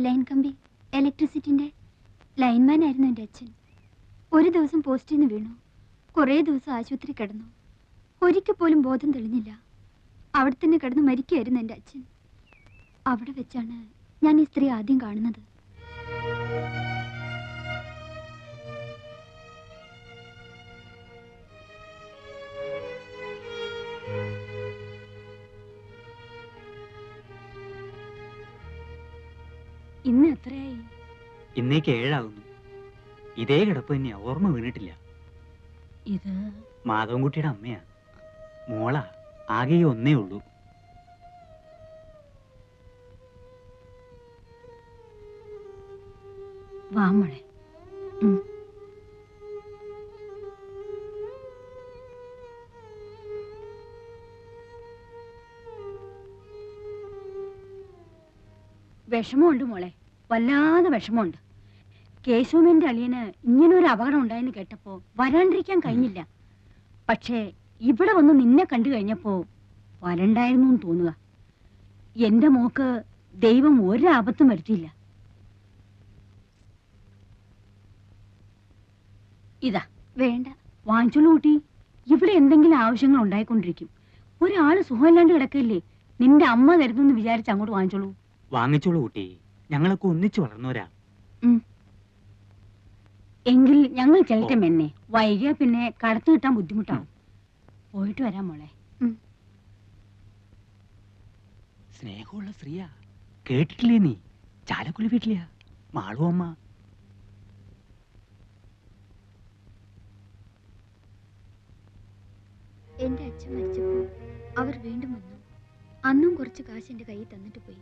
Line കമ്പി ഇലക്ട്രിസിറ്റിന്റെ lineman ആയിരുന്നു എൻ്റെ അച്ഛൻ. ഒരു ദിവസം പോസ്റ്റിൽ നിന്ന് വീണു. കുറേ ദിവസം ആശുപത്രി കിടന്നു. ഒരിക്കൽ പോലും ബോധം തെളിഞ്ഞില്ല. അവിടെ തന്നെ കിടന്ന് മരിക്കുകയായിരുന്നു എൻ്റെ അച്ഛൻ. അവിടെ വെച്ചാണ് ഞാൻ ഈ സ്ത്രീ ആദ്യം കാണുന്നത്. ഇന്ന് എത്രയായി? ഇന്നേക്ക് 7 ആകുന്നു. ഇതേ കിടപ്പ് തന്നെയാ, ഓർമ്മ വീണിട്ടില്ല. ഇത് മാധവൻകുട്ടിയുടെ അമ്മയാ. മോളാ, ആകെ ഒന്നേ ഉള്ളൂ. വാ മോളെ. വിഷമമുണ്ട് മോളെ, വല്ലാതെ വിഷമമുണ്ട്. കേശവന്റെ അളിയന് ഇങ്ങനൊരു അപകടം ഉണ്ടായെന്ന് കേട്ടപ്പോ വരാണ്ടിരിക്കാൻ കഴിഞ്ഞില്ല. പക്ഷേ ഇവിടെ വന്ന് നിന്നെ കണ്ടു കഴിഞ്ഞപ്പോ വരണ്ടായിരുന്നു എന്ന് തോന്നുക. എന്റെ മോക്ക് ദൈവം ഒരാപത്തും വരുത്തിയില്ല. ഇതാ വേണ്ട, വാങ്ങിച്ചോളൂ കൂട്ടി. ഇവിടെ എന്തെങ്കിലും ആവശ്യങ്ങൾ ഉണ്ടായിക്കൊണ്ടിരിക്കും. ഒരാള് സുഖമില്ലാണ്ട് കിടക്കില്ലേ, നിന്റെ അമ്മ തരുന്നെന്ന് വിചാരിച്ച് അങ്ങോട്ട് വാങ്ങിച്ചോളൂ. വാങ്ങിച്ചോളൂ കുട്ടി, ഞങ്ങളൊക്കെ ഒന്നിച്ചു വളർന്നവരാ. എങ്കിൽ ഞങ്ങൾ ചെല്ലട്ടെ മെന്നെ, വൈകിയ പിന്നെ കടത്തു കിട്ടാൻ ബുദ്ധിമുട്ടാവും. പോയിട്ട് വരാം മോളെ. സ്നേഹമുള്ള സ്ത്രീയാ, കേട്ടിട്ടില്ലേ നീ? ചാലക്കുടി വീട്ടിലെയാ മാളു അമ്മ. എന്റെ അച്ഛൻ മരിച്ചപ്പോ അവർ വീണ്ടും വന്നു. അന്നും കുറച്ച് കാശ് എന്റെ കയ്യിൽ തന്നിട്ട് പോയി.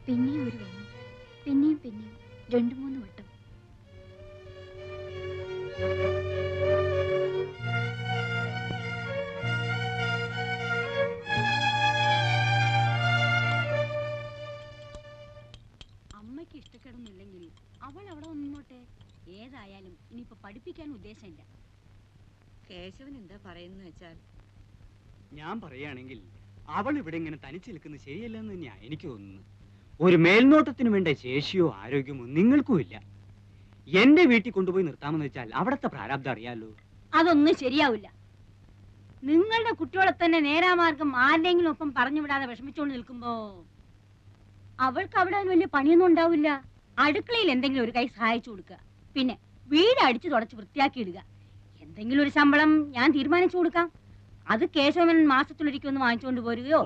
പിന്നെയും അവർ വന്നു, പിന്നെയും 2-3 വട്ടം. അമ്മയ്ക്ക് ഇഷ്ടക്കേടൊന്നുമില്ലെങ്കിൽ അവൾ അവിടെ നിന്നോട്ടെ. ഏതായാലും ഇനിയിപ്പോ പഠിപ്പിക്കാൻ ഉദ്ദേശമില്ല. കേശവൻ എന്താ പറയുന്ന വെച്ചാൽ, ഞാൻ പറയുകയാണെങ്കിൽ അവൾ ഇവിടെ ഇങ്ങനെ തനിച്ചു നിൽക്കുന്നത് ശരിയല്ലെന്ന് തന്നെയാ എനിക്ക് തോന്നുന്നു. ഒരു മേൽനോട്ടത്തിന് വേണ്ട ശേഷിയോ ആരോഗ്യമോ നിങ്ങൾക്കും ഇല്ല. എന്റെ വീട്ടിൽ കൊണ്ടുപോയി നിർത്താമെന്ന് വെച്ചാൽ അവിടത്തെ പ്രാരാബ്ദം അറിയാലോ. അതൊന്നും ശരിയാവില്ല. നിങ്ങളുടെ കുട്ടികളെ തന്നെ നേരാമാർഗം ആരുടെങ്കിലും ഒപ്പം പറഞ്ഞു വിടാതെ വിഷമിച്ചുകൊണ്ട് നിൽക്കുമ്പോ അവൾക്ക് അവിടെ വലിയ പണിയൊന്നും ഉണ്ടാവില്ല. അടുക്കളയിൽ എന്തെങ്കിലും ഒരു കൈ സഹായിച്ചു കൊടുക്കുക, പിന്നെ വീട് അടിച്ചു തുടച്ച് വൃത്തിയാക്കി ഇടുക. എന്തെങ്കിലും ഒരു ശമ്പളം ഞാൻ തീരുമാനിച്ചു കൊടുക്കാം. അത് കേശവൻ മാസത്തിലൊരിക്കൊന്ന് വാങ്ങിച്ചുകൊണ്ട് പോരുകയോ,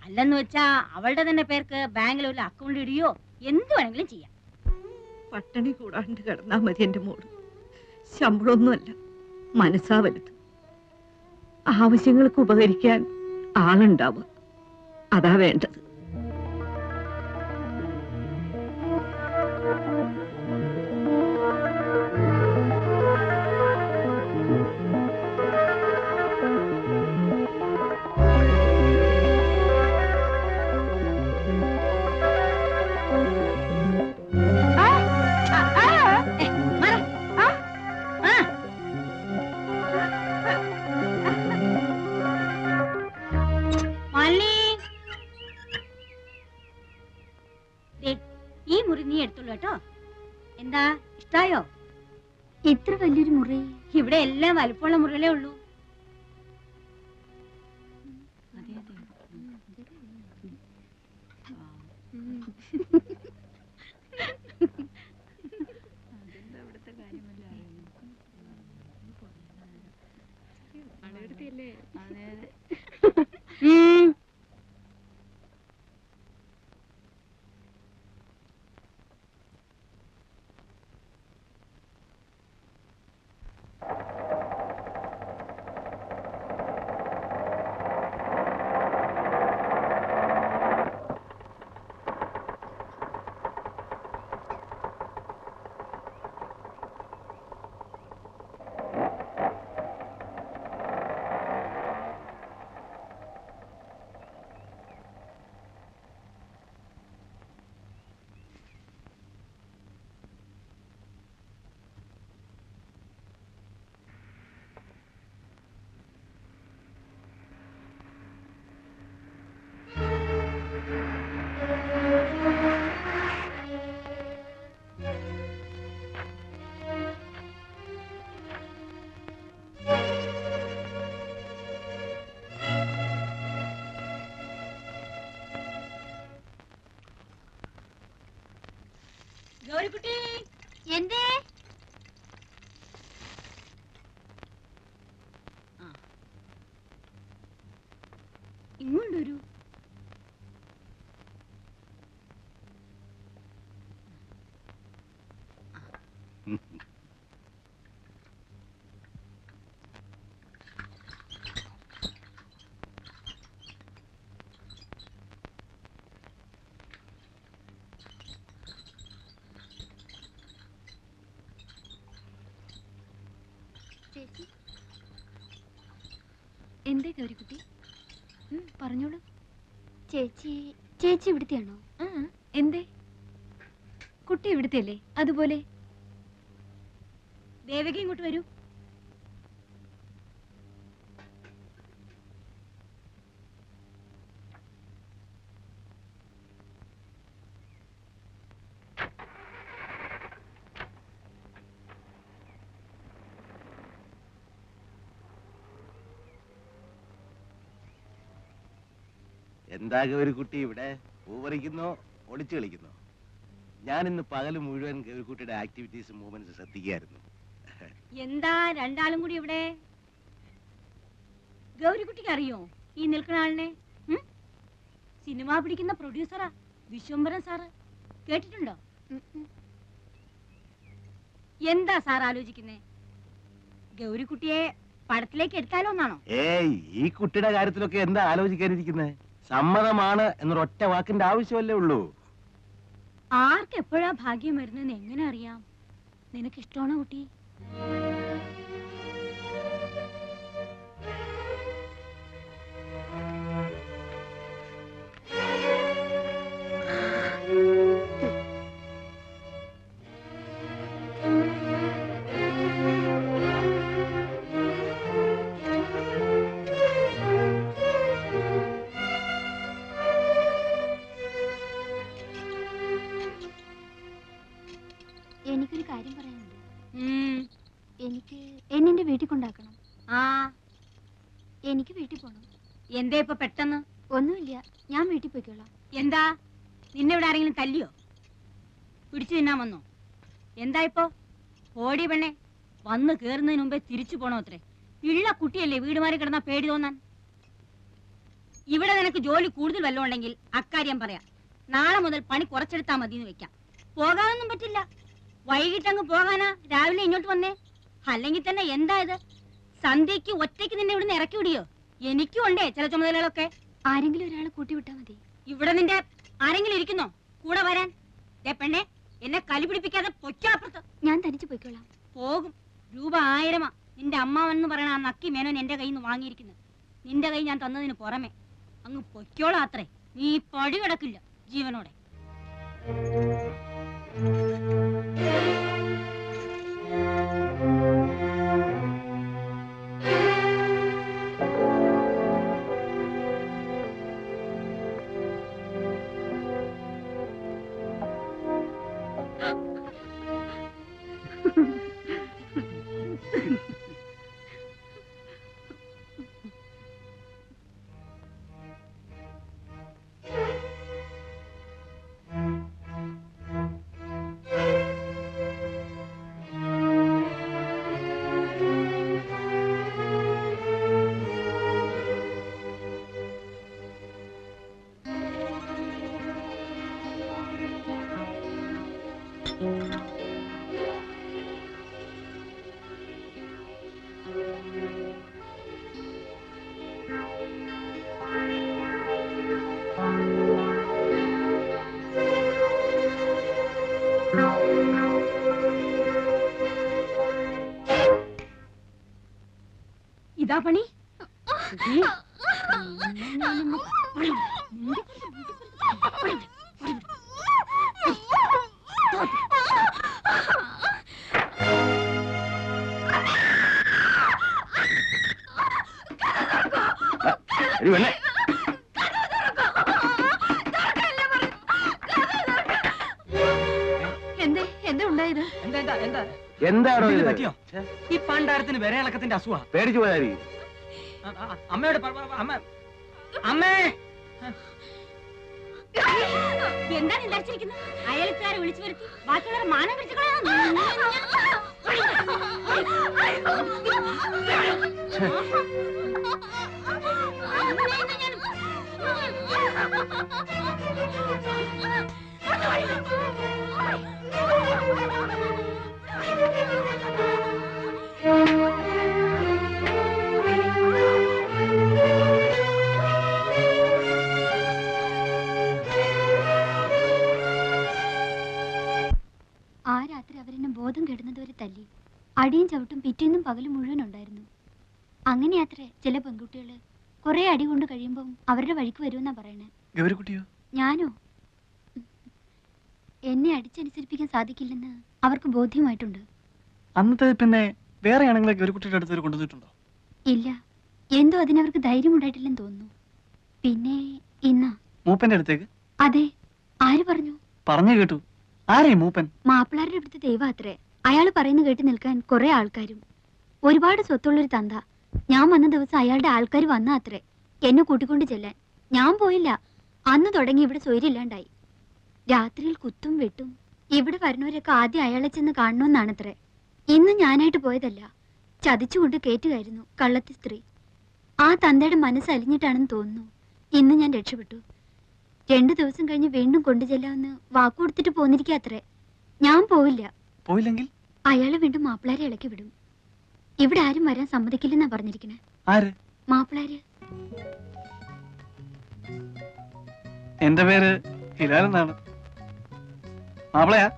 അല്ലെന്ന് വെച്ചാ അവളുടെ തന്നെ പേർക്ക് ബാങ്കിൽ ഒരു അക്കൗണ്ട് ഇടുകയോ എന്ത് വേണമെങ്കിലും ചെയ്യാം. പട്ടിണി കൂടാണ്ട് കിടന്നാ മതി എന്റെ മോള്. ശമ്പളമൊന്നുമല്ല, മനസ്സാ വലുത്. ആവശ്യങ്ങൾക്ക് ഉപകരിക്കാൻ ആളുണ്ടാവുക, അതാ വേണ്ടത്. ഈ മുറി നീ എടുത്തോളൂ കേട്ടോ. എന്താ, ഇഷ്ടായോ? ഇത്ര വലിയൊരു മുറി ഇവിടെ എല്ലാം വലുപ്പമുള്ള മുറികളേ ഉള്ളൂ. ഗൗരിക്കുട്ടി എന്തേ? ഇങ്ങോട്ടൊരു എന്തേ ഗൗരിക്കുട്ടി? പറഞ്ഞോളൂ. ചേച്ചി ചേച്ചി ഇവിടുത്തെയാണോ? എന്തേ? കുട്ടി ഇവിടുത്തെയല്ലേ? അതുപോലെ ദേവകി ഇങ്ങോട്ട് വരൂ. എന്താ ഗൗരിക്കുട്ടി ഇവിടെ പൂവറിക്കുന്നോ ഒളിച്ചു കളിക്കുന്നോ? ഞാൻ ഇന്ന് പകല് മുഴുവൻ ഗൗരിക്കുട്ടിയുടെ ആക്ടിവിറ്റീസ് മൂവ്മെന്റ്സ് ശ്രദ്ധിക്കുകയായിരുന്നു. എന്താ രണ്ടാളും കൂടി ഇവിടെ? ഗൗരിക്കുട്ടിക്ക് അറിയോ ഈ നിൽക്കുന്ന ആളിനെ? സിനിമ പിടിക്കുന്ന പ്രൊഡ്യൂസറാ, വിശ്വംഭരൻ സാറ്. കേട്ടിട്ടുണ്ടോ? എന്താ സാർ ആലോചിക്കുന്നേ? ഗൗരിക്കുട്ടിയെ പടത്തിലേക്ക് എടുത്താലോ എന്നാണോ? ഏയ്, ഈ കുട്ടിയുടെ കാര്യത്തിലൊക്കെ എന്താ ആലോചിക്കാനിരിക്കുന്നത്? സമ്മതമാണ് എന്നൊരൊറ്റ വാക്കിന്റെ ആവശ്യമല്ലേ ഉള്ളൂ. ആർക്ക് എപ്പോഴാ ഭാഗ്യം വരുന്നെന്ന് എങ്ങനെ അറിയാം? നിനക്ക് ഇഷ്ടമാണോ കുട്ടി? എനിക്കൊരു കാര്യം പറയാനുണ്ട്. എനിക്ക് എന്നെ വീട്ടിൽ കൊണ്ടാക്കണം. ആ, എനിക്ക് വീട്ടിൽ പോണം. എന്താ ഇപ്പൊ പെട്ടെന്ന്? ഒന്നുമില്ല, ഞാൻ വീട്ടിൽ പോയിക്കോളാം. എന്താ, നിന്നെ ഇവിടെ ആരെങ്കിലും തല്ലിയോ? പിടിച്ചു തിന്നാൻ വന്നോ? എന്താ ഇപ്പൊ? ഓടി പെണ്ണെ, വന്ന് കേറുന്നതിന് മുമ്പേ തിരിച്ചു പോണോ അത്രേ? ഇള്ള കുട്ടിയല്ലേ വീട് മാറി കിടന്നാ പേടി തോന്നാൻ. ഇവിടെ നിനക്ക് ജോലി കൂടുതൽ വല്ലതും ഉണ്ടെങ്കിൽ അക്കാര്യം പറയാം. നാളെ മുതൽ പണി കുറച്ചെടുത്താ മതി എന്ന് വെക്കാം. പോകാനൊന്നും പറ്റില്ല. വൈകിട്ടങ്ങ് പോകാനാ രാവിലെ ഇങ്ങോട്ട് വന്നേ? അല്ലെങ്കിൽ തന്നെ എന്താ ഇത്? സന്ധ്യക്ക് ഒറ്റയ്ക്ക് നിന്നെ ഇവിടുന്ന് ഇറക്കി വിടിയോ? എനിക്കും ഉണ്ടേ ചില ചുമതലകളൊക്കെ. ആരെങ്കിലും ഒരാളെ കൂട്ടിവിട്ടാ മതി. ഇവിടെ നിന്റെ ആരെങ്കിലും ഇരിക്കുന്നോ കൂടെ വരാൻ? പെണ്ണെ, എന്നെ കലി പിടിപ്പിക്കാതെ പൊച്ചാപ്പുറത്ത്. ഞാൻ തനിച്ചു പോയിക്കോളാം. പോകും. രൂപ 1000 നിന്റെ അമ്മാവെന്ന് പറയണ ആ നക്കി മേനോൻ എന്റെ കയ്യിൽ നിന്ന് വാങ്ങിയിരിക്കുന്നത്. നിന്റെ കൈ ഞാൻ തന്നതിന് പുറമെ അങ്ങ് പൊയ്ക്കോളാ അത്രേ. നീ പടി കിടക്കില്ല ജീവനോടെ. ഇതാ പണി. എന്താണോ ഇത്? പറ്റിയോ? ഈ പണ്ടാരത്തിന് വിരയിളക്കത്തിന്റെ അസുഖ. പേടിച്ചു പോയായിരിക്കും. അമ്മയോട് അമ്മ, അമ്മേ, എന്താണ് ഉണ്ടായിരിക്കുന്നത്? അയൽക്കാർ വിളിച്ചു വരുത്തി ബാക്കിയുള്ളവർ മാനം പിടിച്ചു ആ രാത്രി അവരെന്നെ ബോധം കെടുന്നതുവരെ തല്ലി. അടിയും ചവിട്ടും പിറ്റേന്നും പകലും മുഴുവൻ ഉണ്ടായിരുന്നു. അങ്ങനെയാത്രേ ചില പെൺകുട്ടികള് കുറെ അടി കൊണ്ട് കഴിയുമ്പം അവരുടെ വഴിക്ക് വരുമെന്നാ പറയണേ. ഗൗരിക്കുട്ടിയോ? ഞാനോ? എന്നെ അടിച്ചനുസരിപ്പിക്കാൻ സാധിക്കില്ലെന്ന് അവർക്ക് ബോധ്യമായിട്ടുണ്ട്. അന്നത്തെ പിന്നെ വേറെ ആണെങ്കിലെ ഗൗരിക്കുട്ടിയുടെ അടുത്ത് കൊണ്ടുവന്നിട്ടുണ്ടോ? ഇല്ല, എന്തോ അതിനവർക്ക് ധൈര്യം ഉണ്ടായിട്ടില്ലെന്ന് തോന്നുന്നു. പിന്നെ ഇന്നാ മൂപ്പന്റെ അടുത്തേക്ക്? അതെ. ആര് പറഞ്ഞു? പറഞ്ഞു കേട്ടു. ആരേ മൂപ്പൻ? മാപ്പിളാരുടെ അടുത്ത് ദൈവം അത്രേ. അയാൾ പറയുന്ന കേട്ട് നിൽക്കാൻ കുറെ ആൾക്കാരും. ഒരുപാട് സ്വത്തുള്ളൊരു തന്ത. ഞാൻ വന്ന ദിവസം അയാളുടെ ആൾക്കാർ വന്ന അത്രേ എന്നെ കൂട്ടിക്കൊണ്ട് ചെല്ലാൻ. ഞാൻ പോയില്ല. അന്ന് തുടങ്ങി ഇവിടെ സ്വൈര്യമില്ലാണ്ടായി. രാത്രിയിൽ കുത്തും വെട്ടും. ഇവിടെ വരുന്നവരൊക്കെ ആദ്യം അയാളെ ചെന്ന് കാണണമെന്നാണത്രേ. ഇന്ന് ഞാനായിട്ട് പോയതല്ല, ചതിച്ചുകൊണ്ട് കയറ്റുകയായിരുന്നു കള്ളത്തി സ്ത്രീ. ആ തന്തയുടെ മനസ്സ് അലിഞ്ഞിട്ടാണെന്ന് തോന്നുന്നു ഇന്ന് ഞാൻ രക്ഷപ്പെട്ടു. 2 ദിവസം കഴിഞ്ഞ് വീണ്ടും കൊണ്ടുചെല്ലാമെന്ന് വാക്കുകൊടുത്തിട്ട് പോന്നിരിക്കാത്രേ. ഞാൻ പോവില്ല. പോയില്ലെങ്കിൽ അയാളെ വീണ്ടും മാപ്പിളാരെ ഇളക്കി വിടും. ഇവിടെ ആരും വരാൻ സമ്മതിക്കില്ലെന്നാ പറഞ്ഞിരിക്കണേ. ആര്? മാപ്പിളാര്. എന്റെ പേര് ഹിലാൽ എന്നാണ്. മാപ്പിളയാ?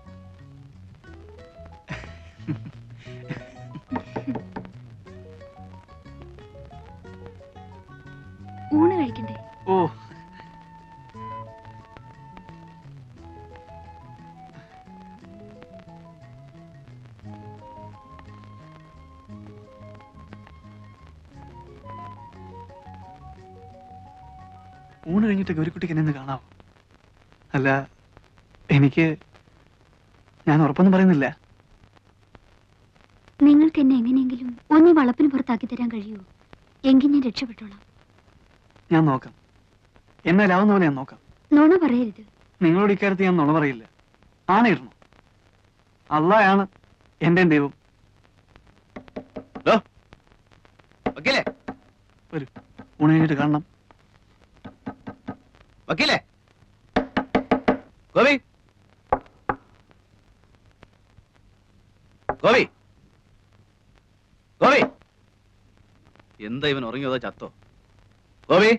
ഊണ് കഴിക്കണ്ടേ? ഓ, ഊണ് കഴിഞ്ഞിട്ട് ഗൗരിക്കുട്ടിക്ക് എന്നെ ഒന്ന് കാണാവോ? അല്ല, ഞാൻ ഉറപ്പൊന്നും പറയുന്നില്ല. നിങ്ങൾക്ക് എന്നെ എങ്ങനെയെങ്കിലും ഒന്നീ വളപ്പിന് പുറത്താക്കി തരാൻ കഴിയുമോ? എങ്കിൽ ഞാൻ രക്ഷപ്പെട്ടോളാം. ഞാൻ നോക്കാം. എന്നാലാവുന്ന പോലെ ഞാൻ നോക്കാം. നുണ പറയരുത്. നിങ്ങളോട് ഇക്കാര്യത്തിൽ ഞാൻ നുണ പറയില്ല. ആണയിരുന്നു. അള്ളായാണ് എന്റെ ദൈവം. വക്കീലേ, വരൂ, ഊണ് കഴിഞ്ഞിട്ട് കാണണം. വക്കീലേ, ഗോപി, ഗോപി, ഗോപി. എന്താ ഇവൻ ഉറങ്ങിയതോ ചത്തോ? ഗോപി.